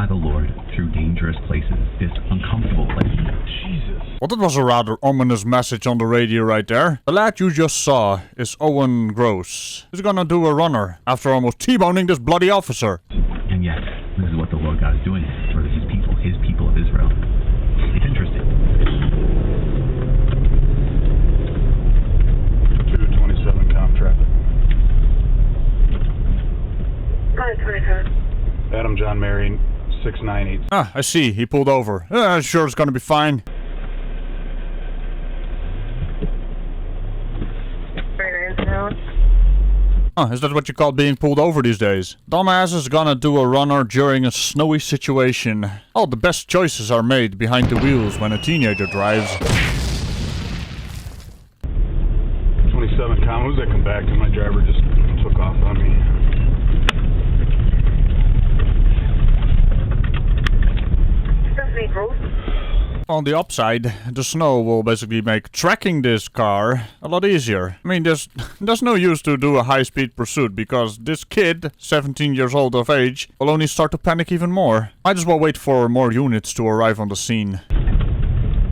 the Lord through dangerous places, this uncomfortable place. Jesus. Well, that was a rather ominous message on the radio right there. The lad you just saw is Owen Gross. He's gonna do a runner after almost T-boning this bloody officer. And yet, this is what the Lord God is doing for his people of Israel. It's interesting. 227 comp traffic. Adam John Mary, 698. Ah, I see. He pulled over. Sure it's gonna be fine. Oh, is that what you call being pulled over these days? Dumbass is gonna do a runner during a snowy situation. All the best choices are made behind the wheels when a teenager drives. 27 com, who's that come back to? My driver just took off on me. On the upside, the snow will basically make tracking this car a lot easier. I mean, there's no use to do a high-speed pursuit because this kid, 17 years old of age, will only start to panic even more. Might as well wait for more units to arrive on the scene.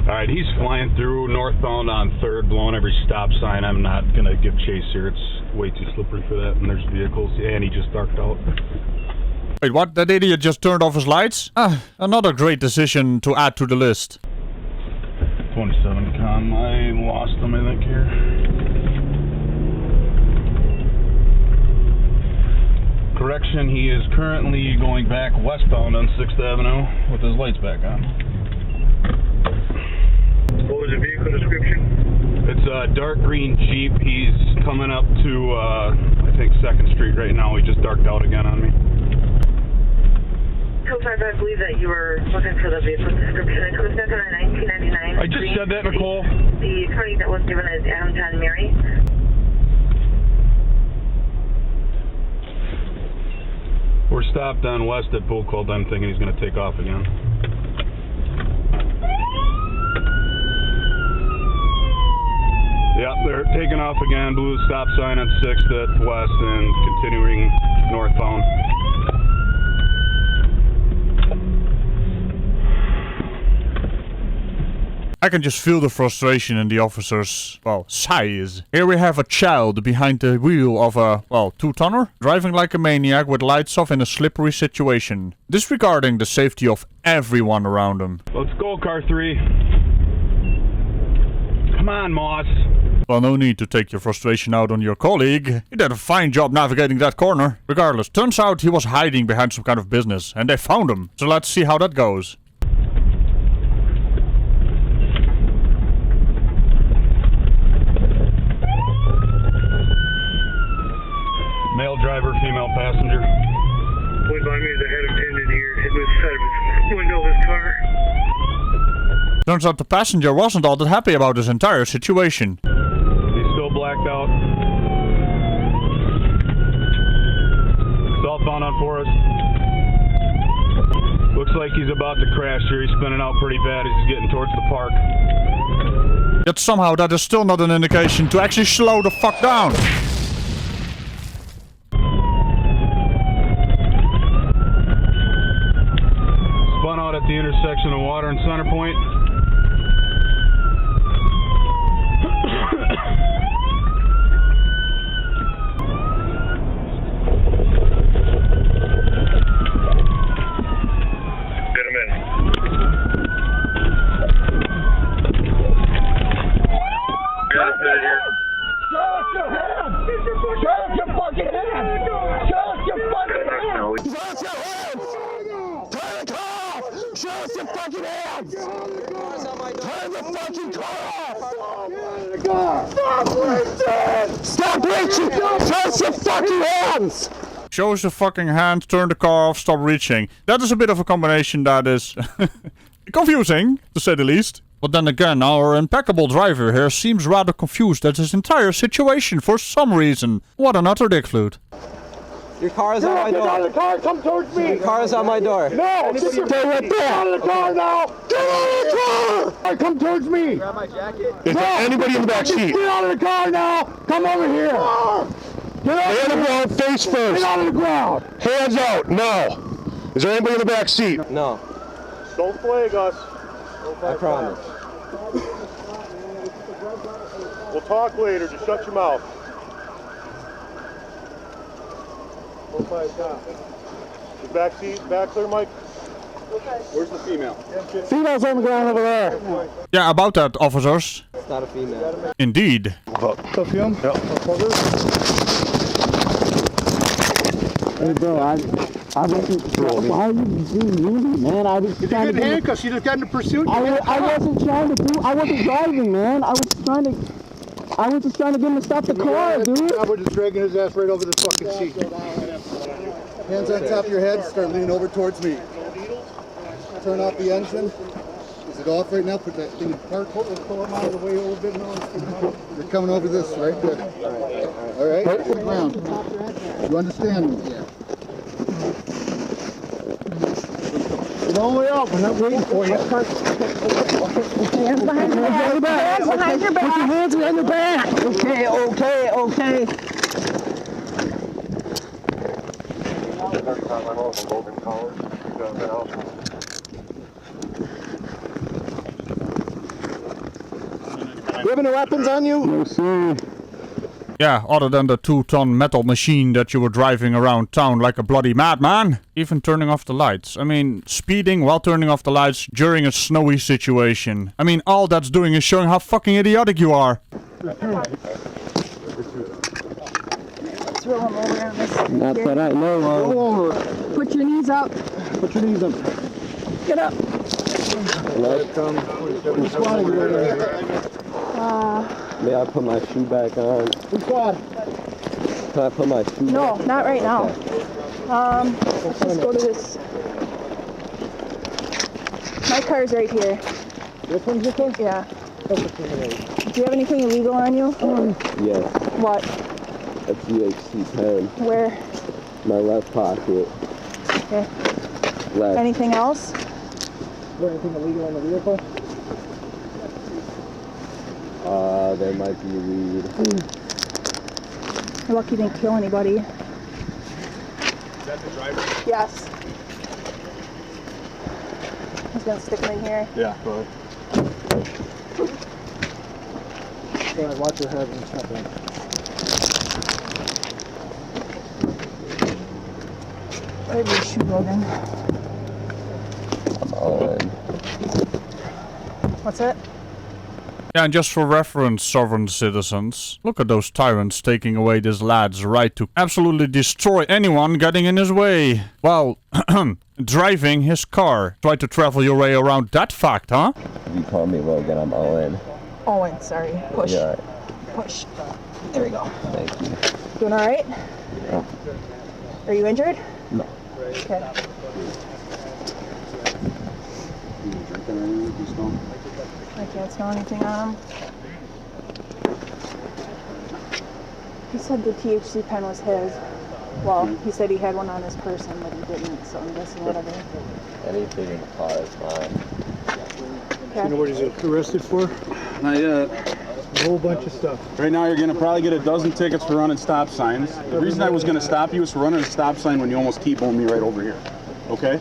Alright, he's flying through northbound on 3rd, blowing every stop sign. I'm not gonna give chase here. It's way too slippery for that, and there's vehicles. And he just darked out. Wait, what? That idiot just turned off his lights? Ah, another great decision to add to the list. 27 com, I lost him, I think, here. Correction, he is currently going back westbound on 6th Avenue with his lights back on. What was the vehicle description? It's a dark green Jeep. He's coming up to, I think, 2nd Street right now. He just darked out again on me. Sometimes I believe that you were looking for the vehicle description. It comes back on a 1999. I just said that, Nicole. The attorney that was given is Adam John Mary. We're stopped on west at Pool Cold. I'm thinking he's going to take off again. Yep, they're taking off again. Blue stop sign on 6th at west and continuing northbound. I can just feel the frustration in the officer's, well, sighs. Here we have a child behind the wheel of a, well, 2-tonner, driving like a maniac with lights off in a slippery situation, disregarding the safety of everyone around him. Let's go, car 3. Come on, Moss. Well, no need to take your frustration out on your colleague. He did a fine job navigating that corner. Regardless, turns out he was hiding behind some kind of business, and they found him. So let's see how that goes. Male driver, female passenger. Went by me as I had him pinned in here, hit the side of his window of his car. Turns out the passenger wasn't all that happy about this entire situation. He's still blacked out. Southbound on Forest. Looks like he's about to crash here. He's spinning out pretty bad as he's getting towards the park. Yet somehow that is still not an indication to actually slow the fuck down. Spun out at the intersection of Water and Center Point. Get him in. Got him fitted here. Show us your hand! Show us your fucking hand! Show us your fucking hand! Show us your hands! Turn the car off! Show us your fucking hands! Turn the fucking car off! Stop reaching! Stop reaching! Show us your fucking hands! Show us your fucking hand, turn the car off, stop reaching. That is a bit of a combination that is confusing, to say the least. But then again, our impeccable driver here seems rather confused at his entire situation for some reason. What an utter dick flute. Your car is on my door. Get out of the car! Come towards me! Your car is on my door. No! Stay right there! Get out of the car now! Get out of the car! Come towards me! Grab my jacket. Is there anybody in the back seat? Get out of the car now! Come over here! Get out of the ground face first! Get out of the ground! Hands out, now! Is there anybody in the back seat? No, Don't flag us. I promise. We'll talk later. Just shut your mouth. The back seat, back there, Mike. Where's the female? Female's on the ground over there. Yeah, about that, officers. It's not a female. Indeed. Perfume? Yeah. Hey, bro, I wasn't. Why are you doing me, man? I was trying to get handcuffs. You just got into pursuit. I wasn't trying to do. I wasn't driving, man. I was just trying to get him to stop the car, dude. I was just dragging his ass right over the fucking seat. Hands on top of your head. Start leaning over towards me. Turn off the engine. Is it off right now? Put that thing in park. Pull him out of the way a little bit. You're coming over this right there. All right. Right around. You understand me? Yeah. Get all the way up. We're not waiting for you. Hands behind your back. Hands behind your back. Put your hands behind your back. Okay. You have any weapons on you? No, sir. Yeah, other than the 2-ton metal machine that you were driving around town like a bloody madman. Even turning off the lights. I mean, speeding while turning off the lights during a snowy situation. I mean, all that's doing is showing how fucking idiotic you are. Not that I know of. Put your knees up. Put your knees up. Get up. May I put my shoe back on? Can I put my shoe No, back? not right now. Let's just go to this. My car's right here. This one's your car? Yeah. Do you have anything illegal on you? Yes, What? a THC pen. Where? My left pocket. Okay. Left. Anything else? Is there anything illegal in the vehicle? There might be weed. You're lucky you didn't kill anybody. Is that the driver? Yes. I was gonna stick them in here. Yeah, go ahead. Alright, watch your head and step in. Where's your shoe, Logan? Owen. What's it? Yeah, and just for reference, sovereign citizens, look at those tyrants taking away this lad's right to absolutely destroy anyone getting in his way. Well, driving his car. Try to travel your way around that fact, huh? You call me Logan, I'm Owen. Owen, sorry. Push. Yeah, Push. There we go. thank you. Doing all right? Yeah. Are you injured? No. Okay. I can't smell anything on him. He said the THC pen was his. Well, he said he had one on his person, but he didn't, so I'm guessing whatever. Anything in the car is fine. Okay. what he's arrested for? Not yet. A whole bunch of stuff. Right now, you're gonna probably get a dozen tickets for running stop signs. The reason I was gonna stop you is for running a stop sign when you almost T-boned me right over here. Okay?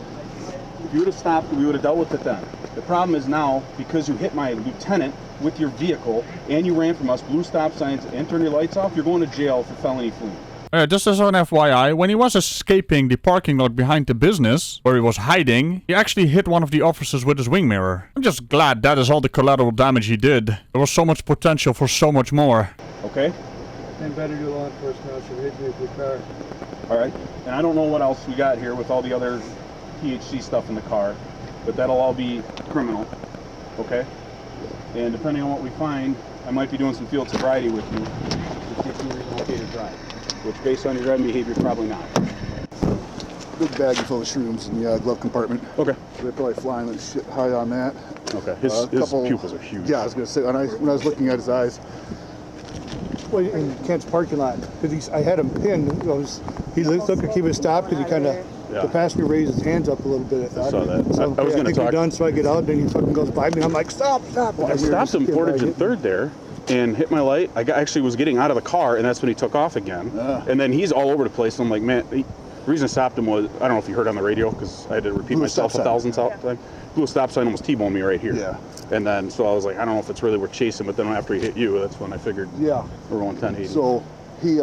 If you would have stopped, we would have dealt with it then. The problem is now, because you hit my lieutenant with your vehicle and you ran from us, blue stop signs, and turned your lights off, you're going to jail for felony fleeing. Just as an FYI, when he was escaping the parking lot behind the business, where he was hiding, he actually hit one of the officers with his wing mirror. I'm just glad that is all the collateral damage he did. There was so much potential for so much more. Okay? And better do law enforcement officer hit me with your car. All right? And I don't know what else we got here with all the other THC stuff in the car, but that'll all be criminal. Okay? And depending on what we find, I might be doing some field sobriety with you. If you're okay to drive. Which, based on your driving behavior, probably not. Big baggie full of shrooms in the glove compartment. Okay. They're probably flying like shit high on that. Okay. His pupils are huge. Yeah, I was gonna say when I was looking at his eyes. Well, in Kent's parking lot, because I had him pinned. He looked like he was stopped because he kind of the passenger raised his hands up a little bit. I thought. I saw that. So, I was I going to think talk. we're done, so I get out, then he fucking goes by me. I'm like, stop. Well, I stopped him Portage and Third there, and hit my light. I actually was getting out of the car, and that's when he took off again. And then he's all over the place. And I'm like, man, The reason I stopped him was, I don't know if you heard on the radio, because I had to repeat myself 1,000 times. Blew a stop sign, almost T-boned me right here. Yeah. And then, so I was like, I don't know if it's really worth chasing, but then after he hit you, that's when I figured Yeah. we're going 1080. So he,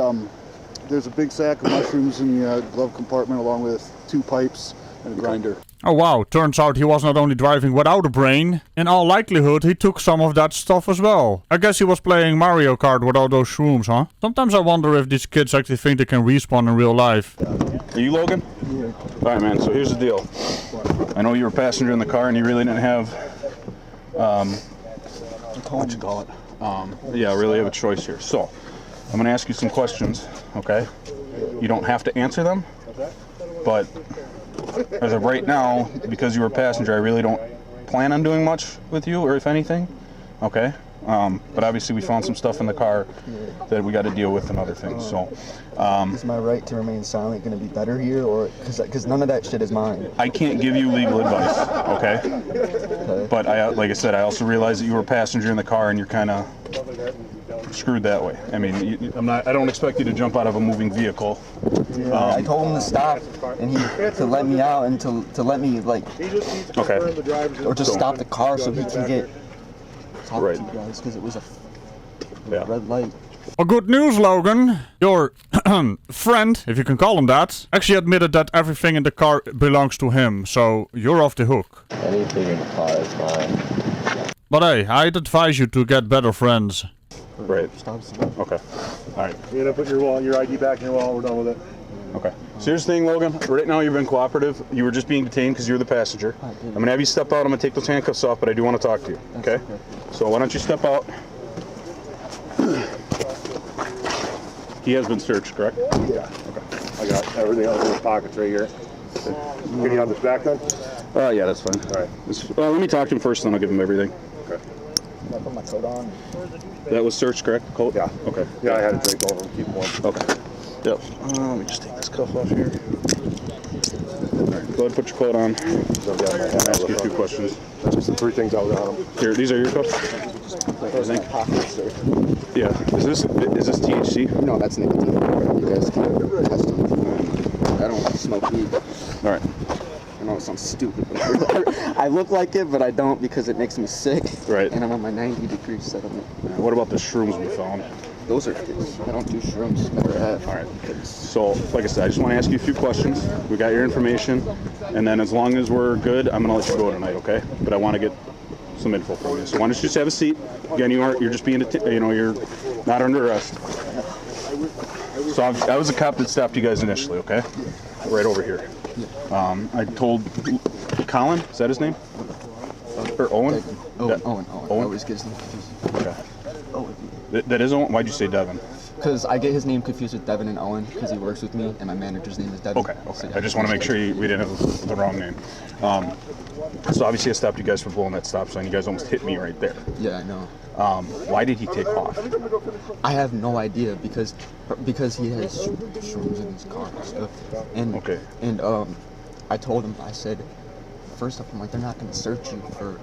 there's a big sack of mushrooms in the glove compartment along with 2 pipes and a grinder. Oh wow, turns out he was not only driving without a brain, in all likelihood he took some of that stuff as well. I guess he was playing Mario Kart with all those shrooms, huh? Sometimes I wonder if these kids actually think they can respawn in real life. Are you Logan? Yeah. Alright man, so here's the deal. I know you were a passenger in the car and you really didn't have, what you call it? Yeah, really have a choice here. So, I'm gonna ask you some questions, okay? You don't have to answer them, but as of right now, because you were a passenger, I really don't plan on doing much with you, or if anything, okay? But obviously we found some stuff in the car that we got to deal with and other things, so. Is my right to remain silent going to be better here, or, because none of that shit is mine? I can't give you legal advice, okay? But like I said, I also realize that you were a passenger in the car and you're kind of screwed that way. I mean, I don't expect you to jump out of a moving vehicle. Yeah, I told him to stop and to let me out and to let me, like, okay, or just stop the car so he can get talk right to you guys, because it was a yeah. red light. Well, good news, Logan. Your friend, if you can call him that, actually admitted that everything in the car belongs to him, so you're off the hook. Anything in the car is mine. But hey, I'd advise you to get better friends. Right. Okay. All right. You're gonna put your ID back in your wallet. We're done with it. Okay. So here's the thing, Logan. Right now you've been cooperative. You were just being detained because you're the passenger. I'm gonna have you step out. I'm gonna take those handcuffs off, but I do want to talk to you. Okay? So why don't you step out? He has been searched, correct? Yeah. Okay. I got everything else in his pockets right here. Can you have this back then? Yeah, that's fine. All right. Let me talk to him first, then I'll give him everything. Okay. I put my coat on. That was searched, correct? Coat? Yeah. Okay. Yeah, I had to drink over and keep warm. Okay. Yep. Let me just take this cuff off here. All right. Go ahead and put your coat on. I'll ask you a few questions. That's just the 3 things I was on them. Here, these are your cuffs? Those are my pockets, sir. Yeah. Is this THC? No, that's nicotine. You guys can test them. I don't smoke weed. All right. I know it sounds stupid, but I look like it, but I don't because it makes me sick. Right. And I'm on my 90-degree settlement. What about the shrooms we found? Those are kids. I don't do shrooms. Never have. All right. So, like I said, I just want to ask you a few questions. We got your information, and then as long as we're good, I'm gonna let you go tonight, okay? But I want to get some info from you. So why don't you just have a seat? Again, you're just being, you're not under arrest. So I was a cop that stopped you guys initially, okay? Right over here. I told Colin, is that his name? Or Owen? Owen. Owen? Always gets them confused. Okay. Owen. That is Owen? Why'd you say Devin? Because I get his name confused with Devin and Owen because he works with me and my manager's name is Devin. Okay. So, yeah, I just want to make sure we didn't have the wrong name. So obviously I stopped you guys for blowing that stop sign. You guys almost hit me right there. Yeah, I know. Why did he take off? I have no idea because he has shrooms in his car and stuff. And okay. And I told him, I said, first off, I'm like, they're not gonna search you for.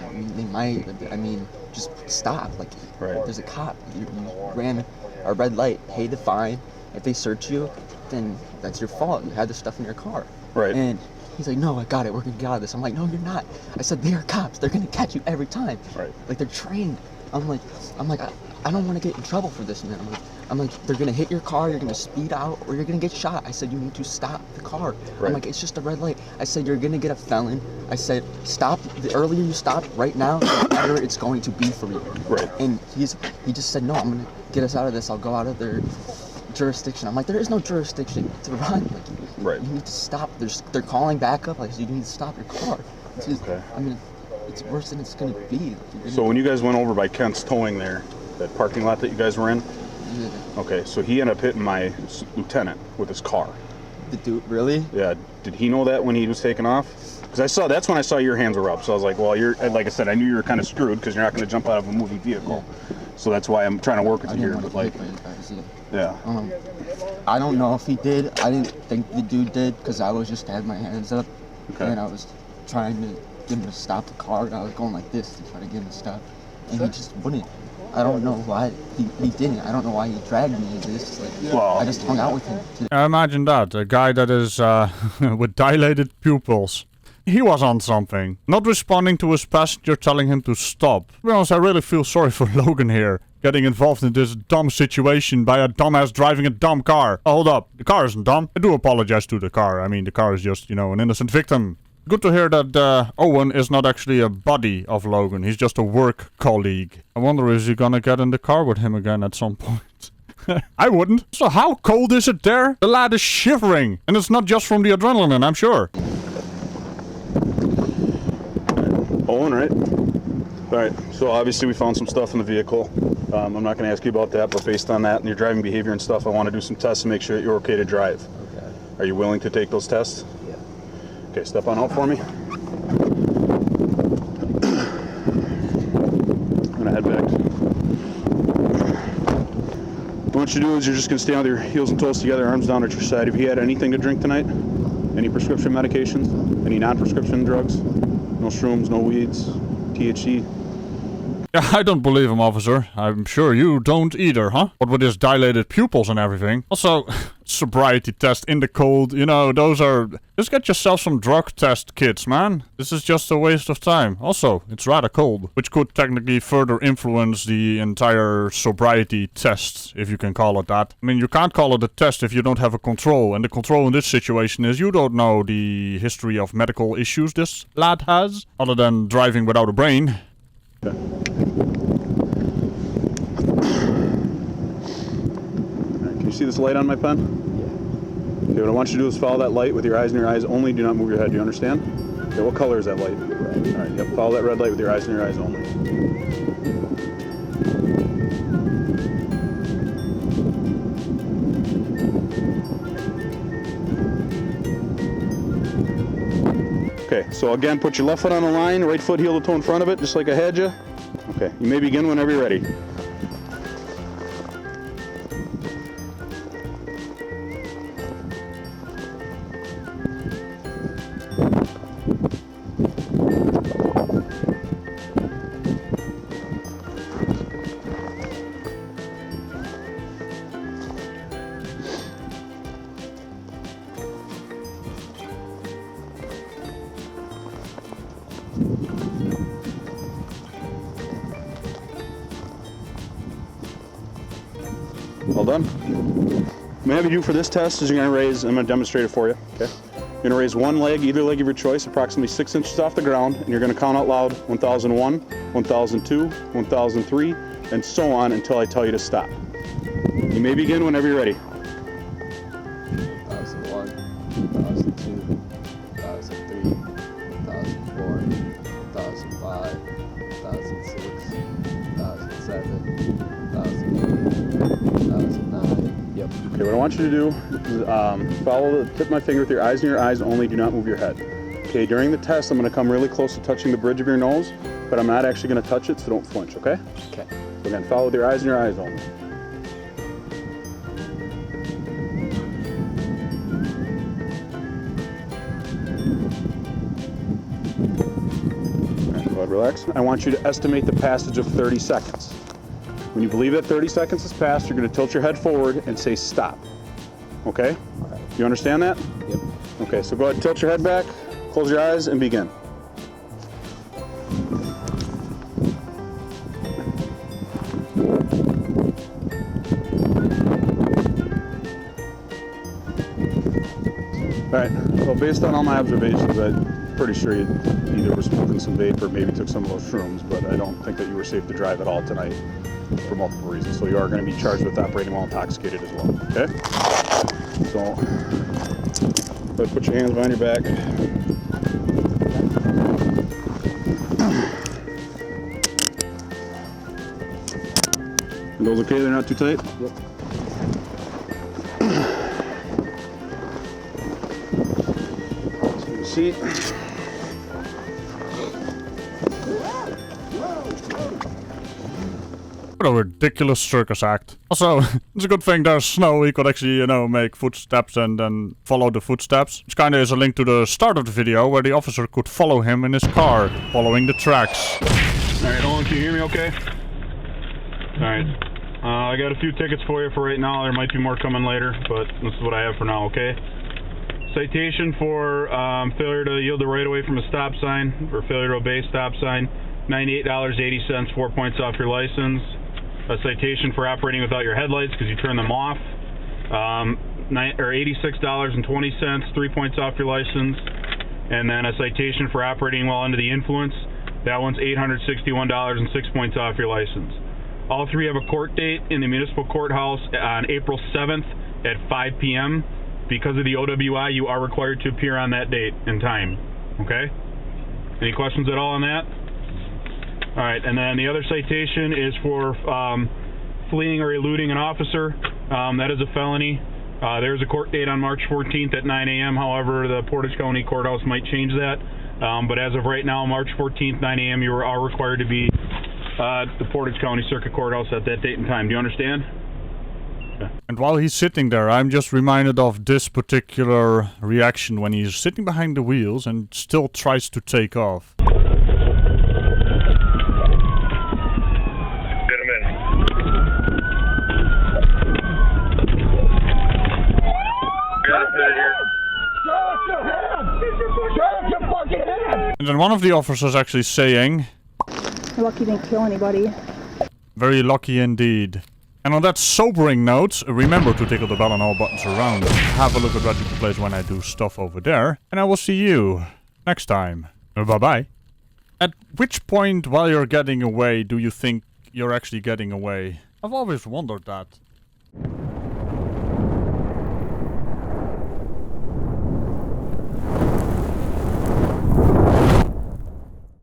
I mean, they might. I mean, just stop. Like, right. There's a cop. You ran a red light. Pay the fine. If they search you, then that's your fault. You had the stuff in your car. Right. And he's like, no, I got it. We're gonna get out of this. I'm like, no, you're not. I said, they are cops. They're gonna catch you every time. Right. Like, they're trained. I'm like, I don't want to get in trouble for this, man. I'm like, they're gonna hit your car. You're gonna speed out, or you're gonna get shot. I said, you need to stop the car. Right. I'm like, it's just a red light. I said, you're gonna get a felon. I said, stop. The earlier you stop right now, the better it's going to be for you. Right. And he just said, no, I'm gonna get us out of this. I'll go out of their jurisdiction. I'm like, there is no jurisdiction to run. Like, right. You need to stop. They're calling backup. Like, you need to stop your car. It's just, okay. I mean, it's worse than it's gonna be. So when you guys went over by Kent's towing there, that parking lot that you guys were in, yeah. Okay, so he ended up hitting my lieutenant with his car. The dude, really? Yeah. Did he know that when he was taking off? Because that's when I saw your hands were up. So I was like, well, like I said, I knew you were kind of screwed because you're not going to jump out of a moving vehicle. Yeah. So that's why I'm trying to work with you here. But like, yeah. I don't know if he did. I didn't think the dude did because I was just had my hands up, okay. And I was trying to get him to stop the car. I was going like this to try to get him to stop, and he just wouldn't. I don't know why he didn't. I don't know why he dragged me into this. Like, Well, I just hung out with him today. Imagine that, a guy that is with dilated pupils. He was on something. Not responding to his passenger telling him to stop. To be honest, I really feel sorry for Logan here. Getting involved in this dumb situation by a dumbass driving a dumb car. Oh, hold up. The car isn't dumb. I do apologize to the car. I mean, the car is just, you know, an innocent victim. Good to hear that Owen is not actually a buddy of Logan. He's just a work colleague. I wonder, is he gonna get in the car with him again at some point? I wouldn't. So how cold is it there? The lad is shivering. And it's not just from the adrenaline, I'm sure. Owen, right? Alright, so obviously we found some stuff in the vehicle. I'm not going to ask you about that, but based on that and your driving behavior and stuff, I want to do some tests to make sure that you're okay to drive. Okay. Are you willing to take those tests? Yeah. Okay, step on out for me. I'm going to head back. What you do is you're just going to stay on with your heels and toes together, arms down at your side. Have you had anything to drink tonight? Any prescription medications? Any non-prescription drugs? No shrooms, no weeds, THC? Yeah, I don't believe him, officer. I'm sure you don't either, huh? What with his dilated pupils and everything. Also, sobriety test in the cold, you know, those are... Just get yourself some drug test kits, man. This is just a waste of time. Also, it's rather cold, which could technically further influence the entire sobriety test, if you can call it that. I mean, you can't call it a test if you don't have a control, and the control in this situation is you don't know the history of medical issues this lad has, other than driving without a brain. Okay. Right, can you see this light on my pen? Yeah. Okay, what I want you to do is follow that light with your eyes and your eyes only. Do not move your head. Do you understand? Okay, what color is that light? Red. Alright, yep, follow that red light with your eyes and your eyes only. Okay, so again, put your left foot on the line, right foot heel to toe in front of it, just like I had you. Okay, you may begin whenever you're ready. All done? What I'm going to have you do for this test is you're going to raise, I'm going to demonstrate it for you, okay? You're going to raise one leg, either leg of your choice, approximately 6 inches off the ground, and you're going to count out loud 1001, 1002, 1003, and so on until I tell you to stop. You may begin whenever you're ready. 1001, 1002, 1003, 1004, 1005, 1006, 1007, 1008, 2009. Yep. Okay, what I want you to do is follow the tip of my finger with your eyes and your eyes only. Do not move your head. Okay, during the test, I'm going to come really close to touching the bridge of your nose, but I'm not actually going to touch it, so don't flinch, okay? Okay. So again, follow with your eyes and your eyes only. All right, go ahead, relax. I want you to estimate the passage of 30 seconds. When you believe that 30 seconds has passed, you're going to tilt your head forward and say stop. Okay? Okay. You understand that? Yep. Okay, so go ahead and tilt your head back, close your eyes, and begin. All right, so based on all my observations, I'm pretty sure you either were smoking some vape or maybe took some of those shrooms, but I don't think that you were safe to drive at all tonight for multiple reasons. So you are going to be charged with operating while intoxicated as well, okay? So, go ahead, put your hands behind your back. Are those okay? They're not too tight? Yep. Seat. What a ridiculous circus act. Also, it's a good thing there's snow. He could actually, you know, make footsteps and then follow the footsteps. Which kind of is a link to the start of the video where the officer could follow him in his car, following the tracks. Alright, Owen, can you hear me okay? Alright. I got a few tickets for you for right now. There might be more coming later, but this is what I have for now, okay? Citation for failure to yield the right of way from a stop sign, or failure to obey stop sign, $98.80, 4 points off your license. A citation for operating without your headlights because you turned them off, $86.20, 3 points off your license. And then a citation for operating while under the influence. That one's $861 and 6 points off your license. All three have a court date in the municipal courthouse on April 7th at 5 p.m. Because of the OWI, you are required to appear on that date and time. Okay? Any questions at all on that? All right, and then the other citation is for fleeing or eluding an officer. That is a felony. There's a court date on March 14th at 9 a.m. However, the Portage County Courthouse might change that. But as of right now, March 14th, 9 a.m., you are required to be at the Portage County Circuit Courthouse at that date and time. Do you understand? Okay. And while he's sitting there, I'm just reminded of this particular reaction when he's sitting behind the wheels and still tries to take off. And then one of the officers actually saying, You're lucky you didn't kill anybody. very lucky indeed. And on that sobering note, remember to tickle the bell on all buttons around. Have a look at Ragical Plays when I do stuff over there. And I will see you next time. Bye-bye. At which point while you're getting away do you think you're actually getting away? I've always wondered that.